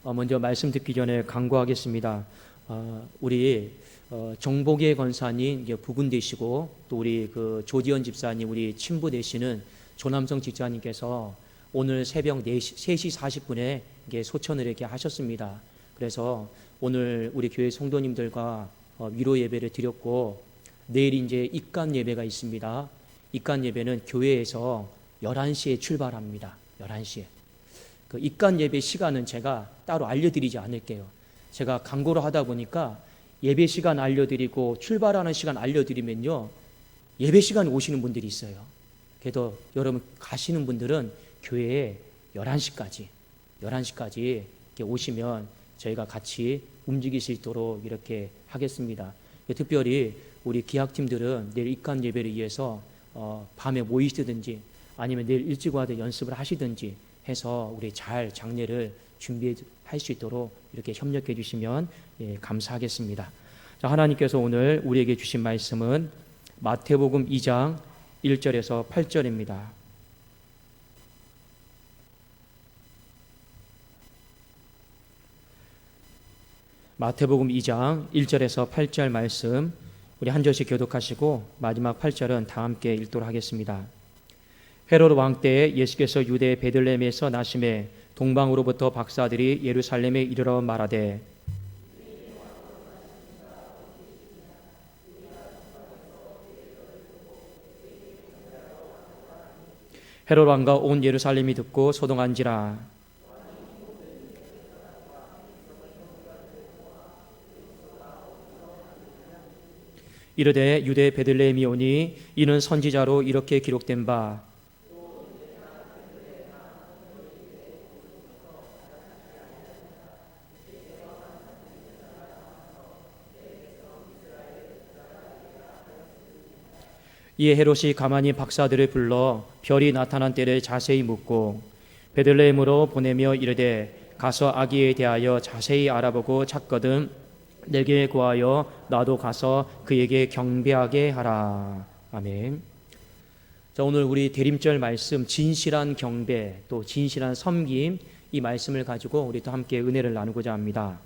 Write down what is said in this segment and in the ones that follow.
먼저 말씀 듣기 전에 간구하겠습니다. 우리 정복의 권사님 부군 되시고 또 우리 그 조지현 집사님 우리 친부 되시는 조남성 집사님께서 오늘 새벽 3시 40분에 소천을 이렇게 하셨습니다. 그래서 오늘 우리 교회 성도님들과 위로 예배를 드렸고 내일 이제 입간 예배가 있습니다. 입간 예배는 교회에서 11시에 출발합니다. 11시에. 그 입간 예배 시간은 제가 따로 알려드리지 않을게요. 제가 광고를 하다 보니까 예배 시간 알려드리고 출발하는 시간 알려드리면요, 예배 시간에 오시는 분들이 있어요. 그래도 여러분 가시는 분들은 교회에 11시까지 이렇게 오시면 저희가 같이 움직일 수 있도록 이렇게 하겠습니다. 특별히 우리 기학팀들은 내일 입간 예배를 위해서 밤에 모이시든지 아니면 내일 일찍 와서 연습을 하시든지 해서 우리 잘 장례를 준비할 수 있도록 이렇게 협력해 주시면 감사하겠습니다. 자, 하나님께서 오늘 우리에게 주신 말씀은 마태복음 2장 1절에서 8절입니다. 마태복음 2장 1절에서 8절 말씀 우리 한 절씩 교독하시고 마지막 8절은 다 함께 읽도록 하겠습니다. 헤로드 왕 때에 예수께서 유대 베들레헴에서 나심에 동방으로부터 박사들이 예루살렘에 이르러 말하되 헤로드 왕과 온 예루살렘이 듣고 소동한지라. 이르되 유대 베들레헴이 오니 이는 선지자로 이렇게 기록된 바 이에 헤롯이 가만히 박사들을 불러 별이 나타난 때를 자세히 묻고 베들레헴으로 보내며 이르되 가서 아기에 대하여 자세히 알아보고 찾거든 내게 구하여 나도 가서 그에게 경배하게 하라. 아멘. 자, 오늘 우리 대림절 말씀 진실한 경배 또 진실한 섬김 이 말씀을 가지고 우리 또 함께 은혜를 나누고자 합니다.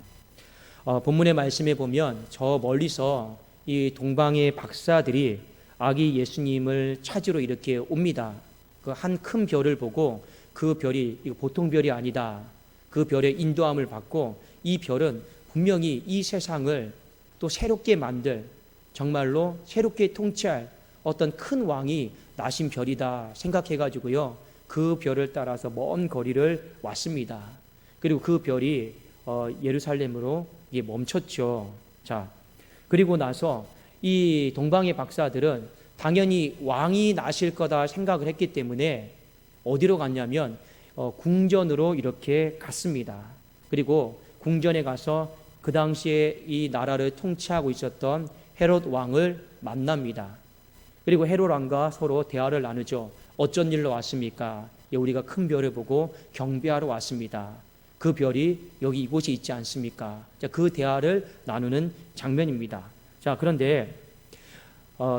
본문의 말씀에 보면 저 멀리서 이 동방의 박사들이 아기 예수님을 찾으러 이렇게 옵니다. 그 한 큰 별을 보고 그 별이 이거 보통 별이 아니다. 그 별의 인도함을 받고 이 별은 분명히 이 세상을 또 새롭게 만들 정말로 새롭게 통치할 어떤 큰 왕이 나신 별이다 생각해가지고요. 그 별을 따라서 먼 거리를 왔습니다. 그리고 그 별이 예루살렘으로 멈췄죠. 자, 그리고 나서 이 동방의 박사들은 당연히 왕이 나실 거다 생각을 했기 때문에 어디로 갔냐면 궁전으로 이렇게 갔습니다. 그리고 궁전에 가서 그 당시에 이 나라를 통치하고 있었던 헤롯 왕을 만납니다. 그리고 헤롯 왕과 서로 대화를 나누죠. 어쩐 일로 왔습니까? 우리가 큰 별을 보고 경배하러 왔습니다. 그 별이 여기 이곳에 있지 않습니까? 자, 그 대화를 나누는 장면입니다. 자, 그런데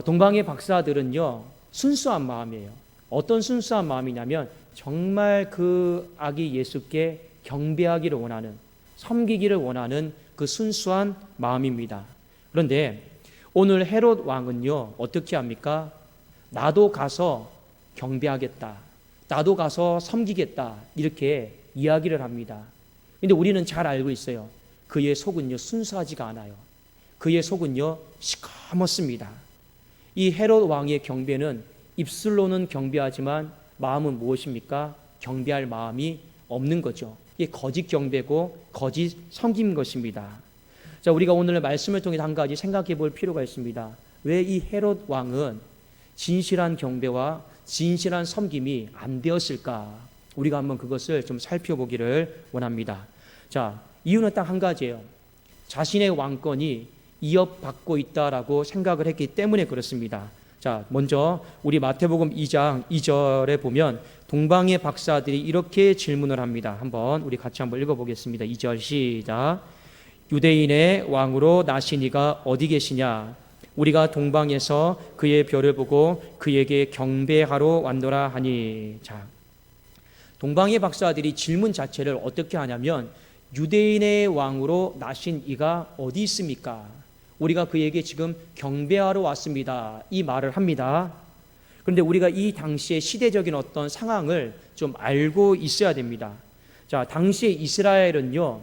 동방의 박사들은요 순수한 마음이에요. 어떤 순수한 마음이냐면 정말 그 아기 예수께 경배하기를 원하는, 섬기기를 원하는 그 순수한 마음입니다. 그런데 오늘 헤롯 왕은요 어떻게 합니까? 나도 가서 경배하겠다, 나도 가서 섬기겠다 이렇게 이야기를 합니다. 그런데 우리는 잘 알고 있어요. 그의 속은요 순수하지가 않아요. 그의 속은요 시커멓습니다. 이 헤롯 왕의 경배는 입술로는 경배하지만 마음은 무엇입니까? 경배할 마음이 없는 거죠. 이게 거짓 경배고 거짓 섬김인 것입니다. 자, 우리가 오늘 말씀을 통해 한 가지 생각해 볼 필요가 있습니다. 왜 이 헤롯 왕은 진실한 경배와 진실한 섬김이 안 되었을까? 우리가 한번 그것을 좀 살펴보기를 원합니다. 자, 이유는 딱 한 가지예요. 자신의 왕권이 이어받고 있다라고 생각을 했기 때문에 그렇습니다. 자, 먼저 우리 마태복음 2장 2절에 보면 동방의 박사들이 이렇게 질문을 합니다. 한번 우리 같이 한번 읽어보겠습니다. 2절 시작. 유대인의 왕으로 나신 이가 어디 계시냐? 우리가 동방에서 그의 별을 보고 그에게 경배하러 왔노라 하니. 자, 동방의 박사들이 질문 자체를 어떻게 하냐면 유대인의 왕으로 나신 이가 어디 있습니까? 우리가 그에게 지금 경배하러 왔습니다. 이 말을 합니다. 그런데 우리가 이 당시의 시대적인 어떤 상황을 좀 알고 있어야 됩니다. 자, 당시의 이스라엘은요,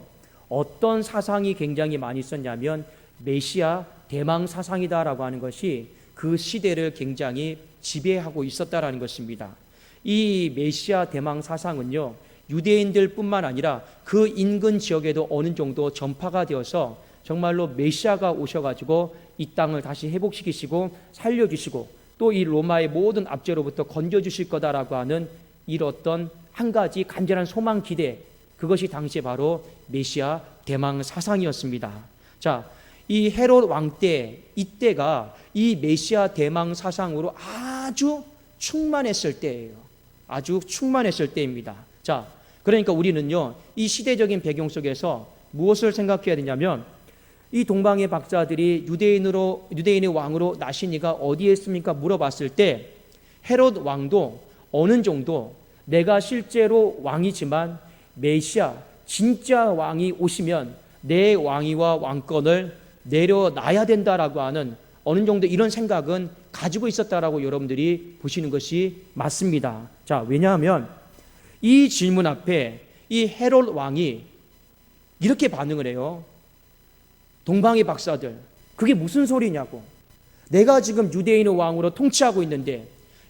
어떤 사상이 굉장히 많이 있었냐면 메시아 대망 사상이다라고 하는 것이 그 시대를 굉장히 지배하고 있었다라는 것입니다. 이 메시아 대망 사상은요, 유대인들뿐만 아니라 그 인근 지역에도 어느 정도 전파가 되어서 정말로 메시아가 오셔가지고 이 땅을 다시 회복시키시고 살려주시고 또 이 로마의 모든 압제로부터 건져주실 거다라고 하는 이런 한 가지 간절한 소망 기대, 그것이 당시에 바로 메시아 대망 사상이었습니다. 자, 이 헤롯 왕 때, 이때가 이 메시아 대망 사상으로 아주 충만했을 때예요. 아주 충만했을 때입니다. 자, 그러니까 우리는요, 이 시대적인 배경 속에서 무엇을 생각해야 되냐면, 이 동방의 박사들이 유대인의 왕으로 나신 이가 어디에 있습니까? 물어봤을 때 헤롯 왕도 어느 정도 내가 실제로 왕이지만 메시아 진짜 왕이 오시면 내 왕위와 왕권을 내려놔야 된다라고 하는 어느 정도 이런 생각은 가지고 있었다라고 여러분들이 보시는 것이 맞습니다. 자, 왜냐하면 이 질문 앞에 이 헤롯 왕이 이렇게 반응을 해요. 동방의 박사들, 그게 무슨 소리냐고. 내가 지금 유대인의 왕으로 통치하고 있는데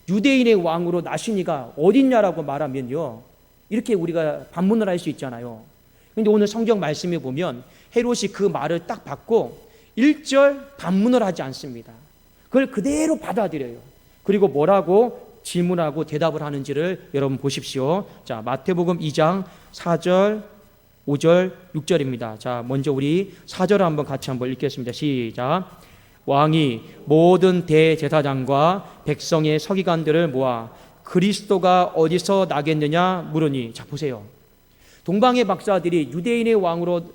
유대인의 왕으로 나신 이가 어딨냐라고 말하면요, 이렇게 우리가 반문을 할 수 있잖아요. 그런데 오늘 성경 말씀에 보면 헤롯이 그 말을 딱 받고 1절 반문을 하지 않습니다. 그걸 그대로 받아들여요. 그리고 뭐라고 질문하고 대답을 하는지를 여러분 보십시오. 자, 마태복음 2장 4절 5절 6절입니다. 자, 먼저 우리 4절을 한번 같이 한번 읽겠습니다. 시작. 왕이 모든 대제사장과 백성의 서기관들을 모아 그리스도가 어디서 나겠느냐 물으니, 자 보세요. 동방의 박사들이 유대인의 왕으로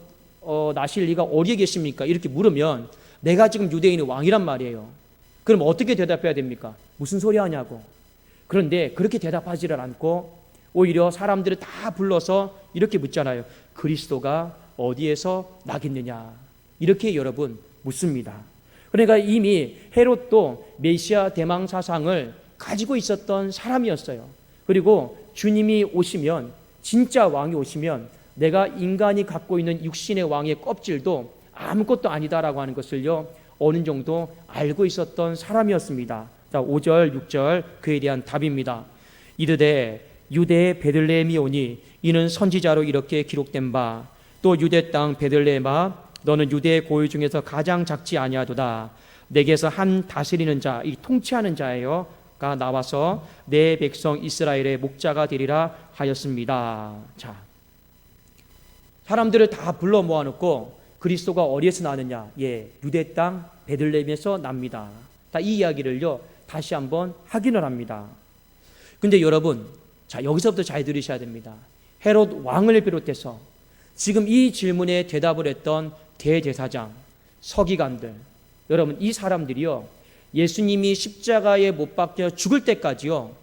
나실 리가 어디에 계십니까? 이렇게 물으면 내가 지금 유대인의 왕이란 말이에요. 그럼 어떻게 대답해야 됩니까? 무슨 소리 하냐고. 그런데 그렇게 대답하지를 않고 오히려 사람들을 다 불러서 이렇게 묻잖아요. 그리스도가 어디에서 나겠느냐, 이렇게 여러분 묻습니다. 그러니까 이미 헤롯도 메시아 대망 사상을 가지고 있었던 사람이었어요. 그리고 주님이 오시면, 진짜 왕이 오시면 내가 인간이 갖고 있는 육신의 왕의 껍질도 아무것도 아니다라고 하는 것을요, 어느 정도 알고 있었던 사람이었습니다. 자, 5절 6절 그에 대한 답입니다. 이르되 유대의 베들레헴이 오니 이는 선지자로 이렇게 기록된 바, 또 유대 땅 베들레헴아 너는 유대의 고유 중에서 가장 작지 아니하도다. 내게서 한 다스리는 자, 이 통치하는 자예요, 가 나와서 내 백성 이스라엘의 목자가 되리라 하였습니다. 자, 사람들을 다 불러 모아놓고 그리스도가 어디에서 나느냐? 예, 유대 땅 베들레헴에서 납니다. 다 이 이야기를요 다시 한번 확인을 합니다. 근데 여러분, 자, 여기서부터 잘 들으셔야 됩니다. 헤롯 왕을 비롯해서 지금 이 질문에 대답을 했던 대제사장, 서기관들, 여러분 이 사람들이요, 예수님이 십자가에 못 박혀 죽을 때까지요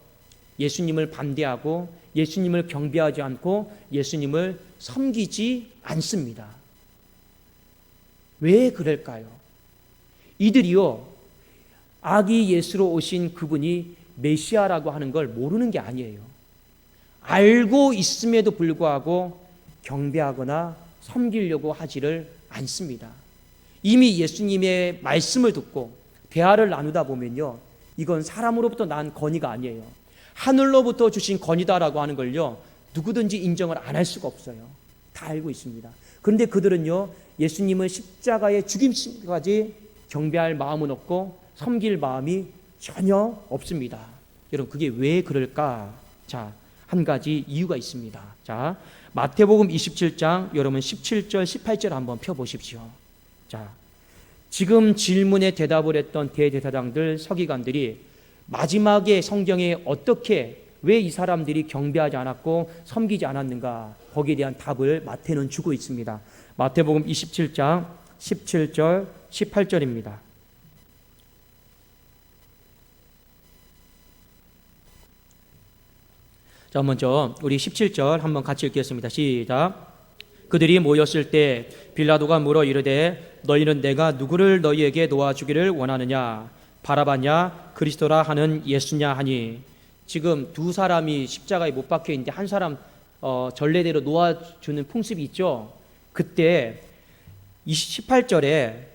예수님을 반대하고 예수님을 경배하지 않고 예수님을 섬기지 않습니다. 왜 그럴까요? 이들이요, 아기 예수로 오신 그분이 메시아라고 하는 걸 모르는 게 아니에요. 알고 있음에도 불구하고 경배하거나 섬기려고 하지를 않습니다. 이미 예수님의 말씀을 듣고 대화를 나누다 보면요, 이건 사람으로부터 난 건의가 아니에요. 하늘로부터 주신 건의다라고 하는 걸요 누구든지 인정을 안 할 수가 없어요. 다 알고 있습니다. 그런데 그들은요 예수님을 십자가에 죽임까지 경배할 마음은 없고 섬길 마음이 전혀 없습니다. 여러분, 그게 왜 그럴까? 자, 한 가지 이유가 있습니다. 자, 마태복음 27장 여러분 17절 18절 한번 펴보십시오. 자, 지금 질문에 대답을 했던 대제사장들, 서기관들이 마지막에 성경에 어떻게, 왜 이 사람들이 경배하지 않았고 섬기지 않았는가, 거기에 대한 답을 마태는 주고 있습니다. 마태복음 27장 17절 18절입니다. 자, 먼저 우리 17절 한번 같이 읽겠습니다. 시작. 그들이 모였을 때 빌라도가 물어 이르되 너희는 내가 누구를 너희에게 놓아주기를 원하느냐 바라바냐 그리스도라 하는 예수냐 하니, 지금 두 사람이 십자가에 못 박혀 있는데 한 사람 전례대로 놓아주는 풍습이 있죠. 그때 18절에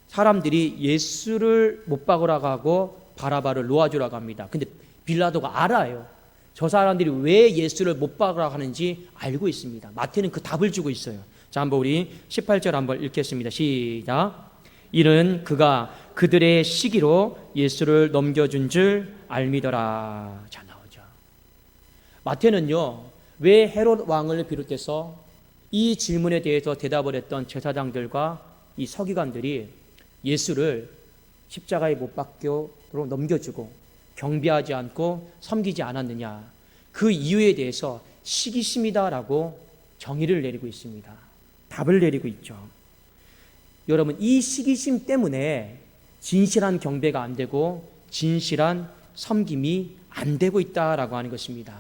사람들이 예수를 못 박으라고 하고 바라바를 놓아주라고 합니다. 근데 빌라도가 알아요. 저 사람들이 왜 예수를 못 박으라고 하는지 알고 있습니다. 마태는 그 답을 주고 있어요. 자, 한번 우리 18절 한번 읽겠습니다. 시작. 이는 그가 그들의 시기로 예수를 넘겨준 줄 알미더라. 자, 나오죠. 마태는요, 왜 헤롯 왕을 비롯해서 이 질문에 대해서 대답을 했던 제사장들과 이 서기관들이 예수를 십자가에 못 박도록 넘겨주고 경배하지 않고 섬기지 않았느냐, 그 이유에 대해서 시기심이다라고 정의를 내리고 있습니다. 답을 내리고 있죠. 여러분, 이 시기심 때문에 진실한 경배가 안 되고 진실한 섬김이 안 되고 있다라고 하는 것입니다.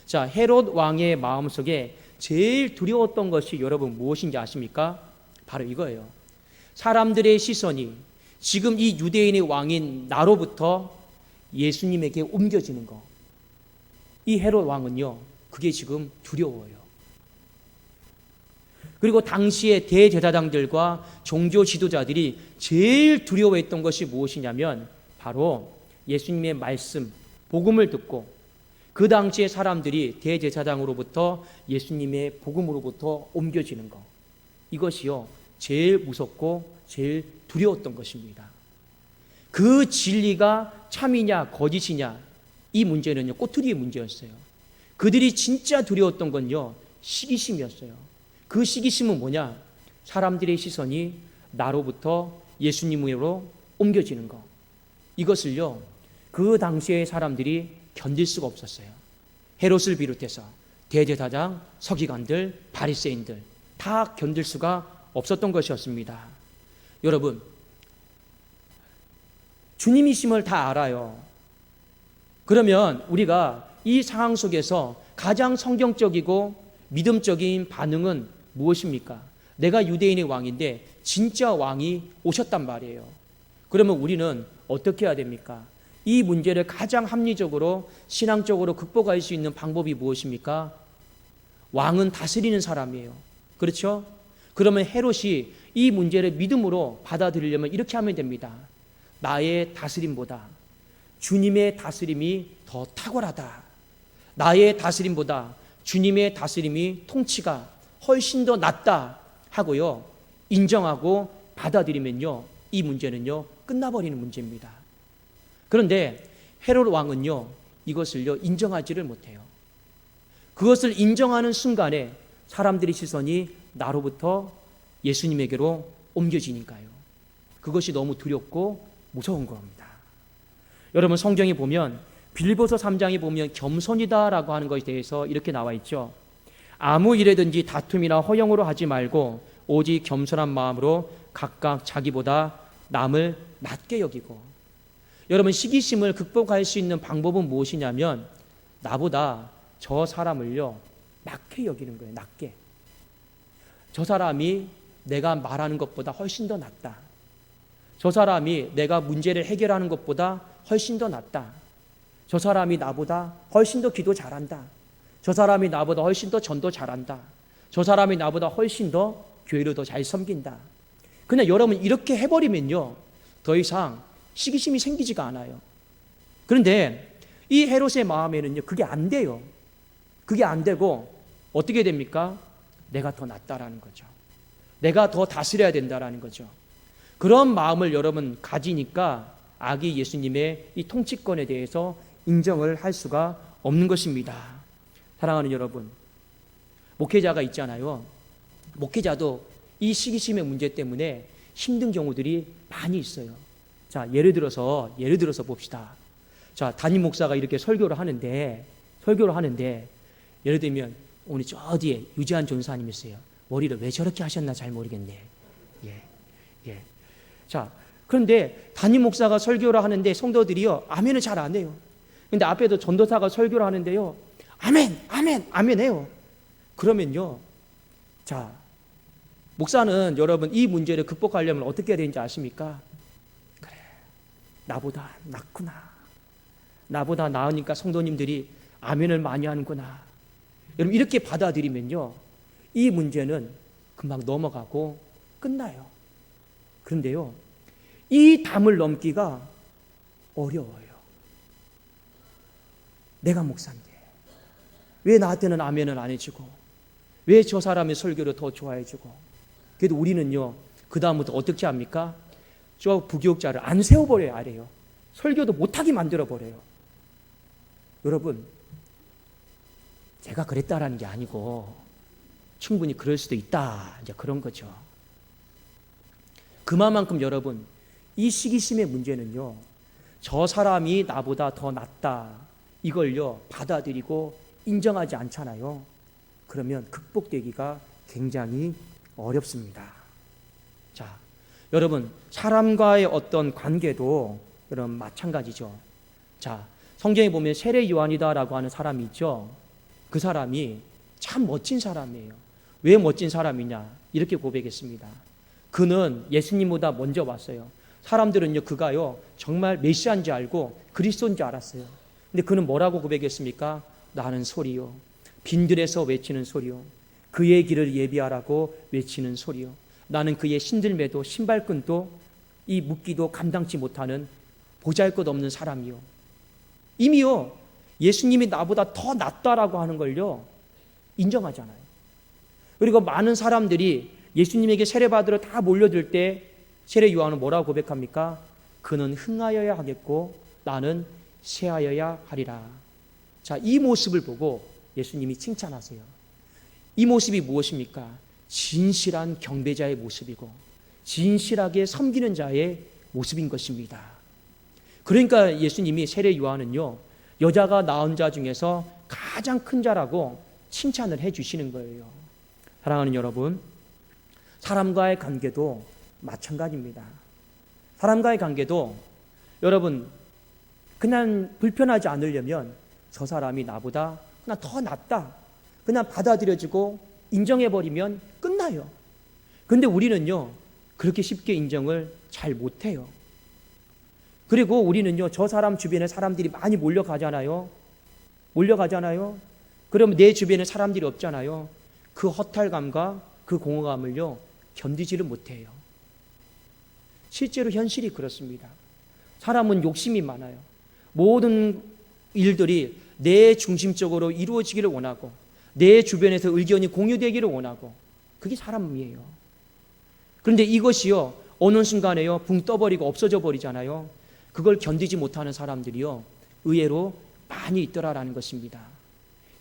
자, 헤롯 왕의 마음속에 제일 두려웠던 것이 여러분 무엇인지 아십니까? 바로 이거예요. 사람들의 시선이 지금 이 유대인의 왕인 나로부터 예수님에게 옮겨지는 거. 이 헤롯 왕은요, 그게 지금 두려워요. 그리고 당시의 대제사장들과 종교 지도자들이 제일 두려워했던 것이 무엇이냐면 바로 예수님의 말씀, 복음을 듣고 그 당시의 사람들이 대제사장으로부터 예수님의 복음으로부터 옮겨지는 것. 이것이요, 제일 무섭고 제일 두려웠던 것입니다. 그 진리가 참이냐 거짓이냐, 이 문제는요, 꼬투리의 문제였어요. 그들이 진짜 두려웠던 건요, 시기심이었어요. 그 시기심은 뭐냐? 사람들의 시선이 나로부터 예수님으로 옮겨지는 것. 이것을요, 그 당시의 사람들이 견딜 수가 없었어요. 헤롯을 비롯해서 대제사장, 서기관들, 바리새인들 다 견딜 수가 없었던 것이었습니다. 여러분, 주님이심을 다 알아요. 그러면 우리가 이 상황 속에서 가장 성경적이고 믿음적인 반응은 무엇입니까? 내가 유대인의 왕인데 진짜 왕이 오셨단 말이에요. 그러면 우리는 어떻게 해야 됩니까? 이 문제를 가장 합리적으로 신앙적으로 극복할 수 있는 방법이 무엇입니까? 왕은 다스리는 사람이에요. 그렇죠? 그러면 헤롯이 이 문제를 믿음으로 받아들이려면 이렇게 하면 됩니다. 나의 다스림보다 주님의 다스림이 더 탁월하다. 나의 다스림보다 주님의 다스림이 통치가 훨씬 더 낫다 하고요, 인정하고 받아들이면요, 이 문제는요 끝나버리는 문제입니다. 그런데 헤롯 왕은요, 이것을요 인정하지를 못해요. 그것을 인정하는 순간에 사람들의 시선이 나로부터 예수님에게로 옮겨지니까요. 그것이 너무 두렵고 무서운 겁니다. 여러분, 성경에 보면 빌립보서 3장에 보면 겸손이다라고 하는 것에 대해서 이렇게 나와 있죠. 아무 일에든지 다툼이나 허영으로 하지 말고 오직 겸손한 마음으로 각각 자기보다 남을 낮게 여기고. 여러분, 시기심을 극복할 수 있는 방법은 무엇이냐면 나보다 저 사람을요 낮게 여기는 거예요. 낮게. 저 사람이 내가 말하는 것보다 훨씬 더 낫다. 저 사람이 내가 문제를 해결하는 것보다 훨씬 더 낫다. 저 사람이 나보다 훨씬 더 기도 잘한다. 저 사람이 나보다 훨씬 더 전도 잘한다. 저 사람이 나보다 훨씬 더 교회를 더 잘 섬긴다. 그냥 여러분 이렇게 해버리면요, 더 이상 시기심이 생기지가 않아요. 그런데 이 헤롯의 마음에는요, 그게 안 돼요. 그게 안 되고 어떻게 됩니까? 내가 더 낫다라는 거죠. 내가 더 다스려야 된다라는 거죠. 그런 마음을 여러분 가지니까 아기 예수님의 이 통치권에 대해서 인정을 할 수가 없는 것입니다. 사랑하는 여러분, 목회자가 있잖아요. 목회자도 이 시기심의 문제 때문에 힘든 경우들이 많이 있어요. 자, 예를 들어서 봅시다. 자, 담임 목사가 이렇게 설교를 하는데 예를 들면 오늘 저 어디에 유재한 전사님 있어요. 머리를 왜 저렇게 하셨나 잘 모르겠네. 예. 자, 그런데 담임 목사가 설교를 하는데 성도들이요, 아멘을 잘 안 해요. 근데 앞에도 전도사가 설교를 하는데요, 아멘 해요. 그러면요, 자, 목사는 여러분 이 문제를 극복하려면 어떻게 해야 되는지 아십니까? 그래, 나보다 낫구나. 나보다 나으니까 성도님들이 아멘을 많이 하는구나. 여러분 이렇게 받아들이면요, 이 문제는 금방 넘어가고 끝나요. 그런데요, 이 담을 넘기가 어려워요. 내가 목사인데 왜 나한테는 아멘을 안 해주고, 왜 저 사람의 설교를 더 좋아해주고. 그래도 우리는요, 그 다음부터 어떻게 합니까? 저 부교육자를 안 세워버려야 알아요. 설교도 못하게 만들어버려요. 여러분, 제가 그랬다라는 게 아니고 충분히 그럴 수도 있다, 이제 그런 거죠. 그만큼 여러분, 이 시기심의 문제는요, 저 사람이 나보다 더 낫다, 이걸요 받아들이고 인정하지 않잖아요. 그러면 극복되기가 굉장히 어렵습니다. 자, 여러분, 사람과의 어떤 관계도 여러분 마찬가지죠. 자, 성경에 보면 세례 요한이다라고 하는 사람이 있죠. 그 사람이 참 멋진 사람이에요. 왜 멋진 사람이냐, 이렇게 고백했습니다. 그는 예수님보다 먼저 왔어요. 사람들은요, 그가요 정말 메시아인지 알고 그리스도인 줄 알았어요. 근데 그는 뭐라고 고백했습니까? 나는 소리요, 빈들에서 외치는 소리요, 그의 길을 예비하라고 외치는 소리요, 나는 그의 신들매도 신발끈도 이 묶기도 감당치 못하는 보잘것없는 사람이요. 이미요 예수님이 나보다 더 낫다라고 하는 걸요 인정하잖아요. 그리고 많은 사람들이 예수님에게 세례받으러 다 몰려들 때 세례 요한은 뭐라고 고백합니까? 그는 흥하여야 하겠고 나는 쇠하여야 하리라. 자, 이 모습을 보고 예수님이 칭찬하세요. 이 모습이 무엇입니까? 진실한 경배자의 모습이고 진실하게 섬기는 자의 모습인 것입니다. 그러니까 예수님이 세례 요한은요 여자가 낳은 자 중에서 가장 큰 자라고 칭찬을 해 주시는 거예요. 사랑하는 여러분, 사람과의 관계도 마찬가지입니다. 사람과의 관계도 여러분 그냥 불편하지 않으려면 저 사람이 나보다 그냥 더 낫다, 그냥 받아들여지고 인정해버리면 끝나요. 그런데 우리는요 그렇게 쉽게 인정을 잘 못해요. 그리고 우리는요 저 사람 주변에 사람들이 많이 몰려가잖아요. 그러면 내 주변에 사람들이 없잖아요. 그 허탈감과 그 공허감을요 견디지를 못해요. 실제로 현실이 그렇습니다. 사람은 욕심이 많아요. 모든 일들이 내 중심적으로 이루어지기를 원하고 내 주변에서 의견이 공유되기를 원하고, 그게 사람이에요. 그런데 이것이요 어느 순간에요 붕 떠버리고 없어져 버리잖아요. 그걸 견디지 못하는 사람들이요 의외로 많이 있더라라는 것입니다.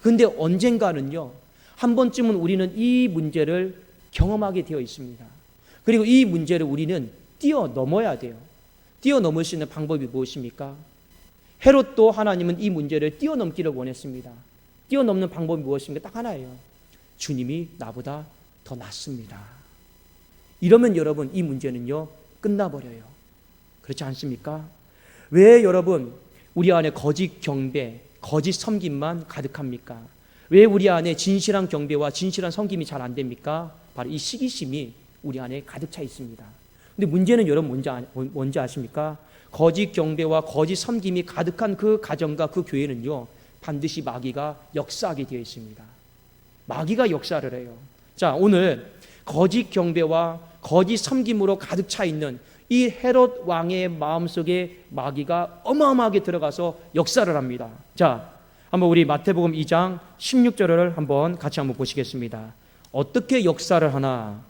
그런데 언젠가는요 한 번쯤은 우리는 이 문제를 경험하게 되어 있습니다. 그리고 이 문제를 우리는 뛰어넘어야 돼요. 뛰어넘을 수 있는 방법이 무엇입니까? 헤롯도 하나님은 이 문제를 뛰어넘기를 원했습니다. 뛰어넘는 방법이 무엇입니까? 딱 하나예요. 주님이 나보다 더 낫습니다. 이러면 여러분 이 문제는요 끝나버려요. 그렇지 않습니까? 왜 여러분 우리 안에 거짓 경배, 거짓 섬김만 가득합니까? 왜 우리 안에 진실한 경배와 진실한 섬김이 잘 안 됩니까? 바로 이 시기심이 우리 안에 가득 차 있습니다. 근데 문제는 여러분 뭔지 아십니까? 거짓 경배와 거짓 섬김이 가득한 그 가정과 그 교회는요 반드시 마귀가 역사하게 되어 있습니다. 마귀가 역사를 해요. 자, 오늘 거짓 경배와 거짓 섬김으로 가득 차 있는 이 헤롯 왕의 마음속에 마귀가 어마어마하게 들어가서 역사를 합니다. 자, 한번 우리 마태복음 2장 16절을 한번 같이 한번 보시겠습니다. 어떻게 역사를 하나?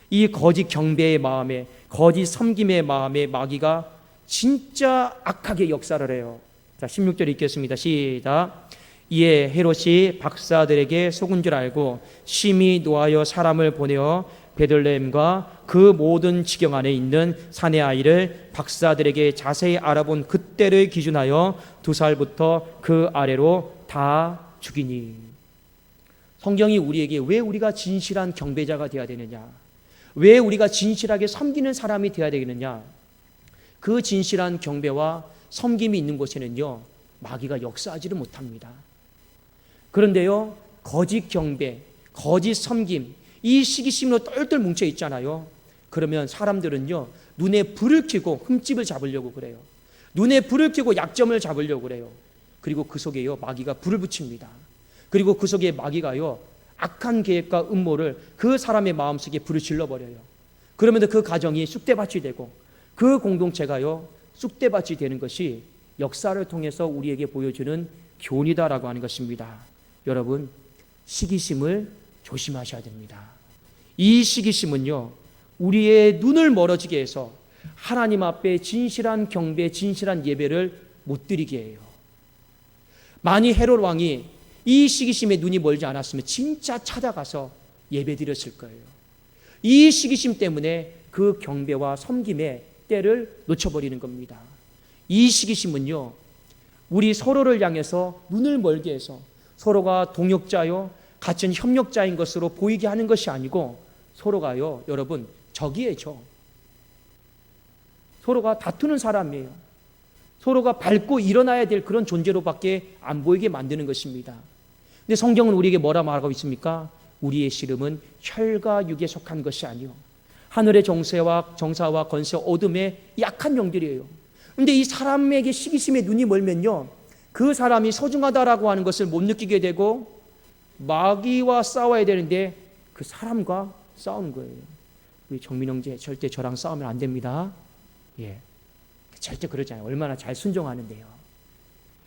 이 거짓 경배의 마음에, 거짓 섬김의 마음에 마귀가 진짜 악하게 역사를 해요. 자, 16절 읽겠습니다. 시작. 이에 헤롯이 박사들에게 속은 줄 알고 심히 노하여 사람을 보내어 베들레헴과 그 모든 지경 안에 있는 사내 아이를 박사들에게 자세히 알아본 그때를 기준하여 2살부터 그 아래로 다 죽이니. 성경이 우리에게 왜 우리가 진실한 경배자가 되어야 되느냐, 왜 우리가 진실하게 섬기는 사람이 되어야 되겠느냐, 그 진실한 경배와 섬김이 있는 곳에는요 마귀가 역사하지를 못합니다. 그런데요 거짓 경배, 거짓 섬김, 이 시기심으로 똘똘 뭉쳐 있잖아요. 그러면 사람들은요, 눈에 불을 켜고 흠집을 잡으려고 그래요. 눈에 불을 켜고 약점을 잡으려고 그래요. 그리고 그 속에요, 마귀가 불을 붙입니다. 그리고 그 속에 마귀가요, 악한 계획과 음모를 그 사람의 마음속에 불을 질러버려요. 그러면 그 가정이 쑥대밭이 되고 그 공동체가요, 쑥대밭이 되는 것이 역사를 통해서 우리에게 보여주는 교훈이다라고 하는 것입니다. 여러분, 시기심을 조심하셔야 됩니다. 이 시기심은요, 우리의 눈을 멀어지게 해서 하나님 앞에 진실한 경배, 진실한 예배를 못 드리게 해요. 만일 헤롯 왕이 이 시기심에 눈이 멀지 않았으면 진짜 찾아가서 예배 드렸을 거예요. 이 시기심 때문에 그 경배와 섬김의 때를 놓쳐버리는 겁니다. 이 시기심은요, 우리 서로를 향해서 눈을 멀게 해서 서로가 동역자요, 같은 협력자인 것으로 보이게 하는 것이 아니고 서로가요, 여러분, 적이에요, 적. 서로가 다투는 사람이에요. 서로가 밟고 일어나야 될 그런 존재로밖에 안 보이게 만드는 것입니다. 근데 성경은 우리에게 뭐라 말하고 있습니까? 우리의 씨름은 혈과 육에 속한 것이 아니요, 하늘의 정사와 권세 어둠의 약한 영들이에요. 근데 이 사람에게 시기심에 눈이 멀면요, 그 사람이 소중하다라고 하는 것을 못 느끼게 되고 마귀와 싸워야 되는데 그 사람과 싸우는 거예요. 우리 정민 형제, 절대 저랑 싸우면 안 됩니다. 예, 절대 그러지 않아요. 얼마나 잘 순종하는데요.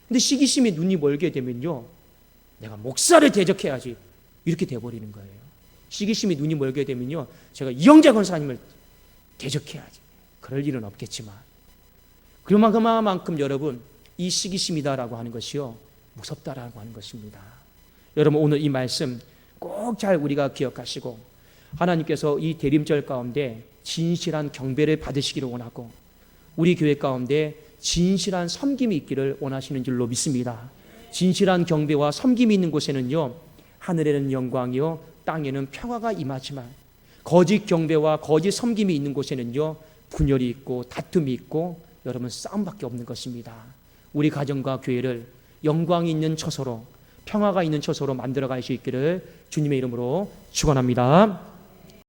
근데 시기심에 눈이 멀게 되면요, 내가 목사를 대적해야지 이렇게 돼버리는 거예요. 시기심에 눈이 멀게 되면요, 제가 이영재 권사님을 대적해야지. 그럴 일은 없겠지만 그만큼 여러분, 이 시기심이다라고 하는 것이요, 무섭다라고 하는 것입니다. 여러분, 오늘 이 말씀 꼭 잘 우리가 기억하시고 하나님께서 이 대림절 가운데 진실한 경배를 받으시기를 원하고 우리 교회 가운데 진실한 섬김이 있기를 원하시는 줄로 믿습니다. 진실한 경배와 섬김이 있는 곳에는요, 하늘에는 영광이요, 땅에는 평화가 임하지만 거짓 경배와 거짓 섬김이 있는 곳에는요, 분열이 있고 다툼이 있고 여러분, 싸움밖에 없는 것입니다. 우리 가정과 교회를 영광이 있는 처소로, 평화가 있는 처소로 만들어갈 수 있기를 주님의 이름으로 축원합니다.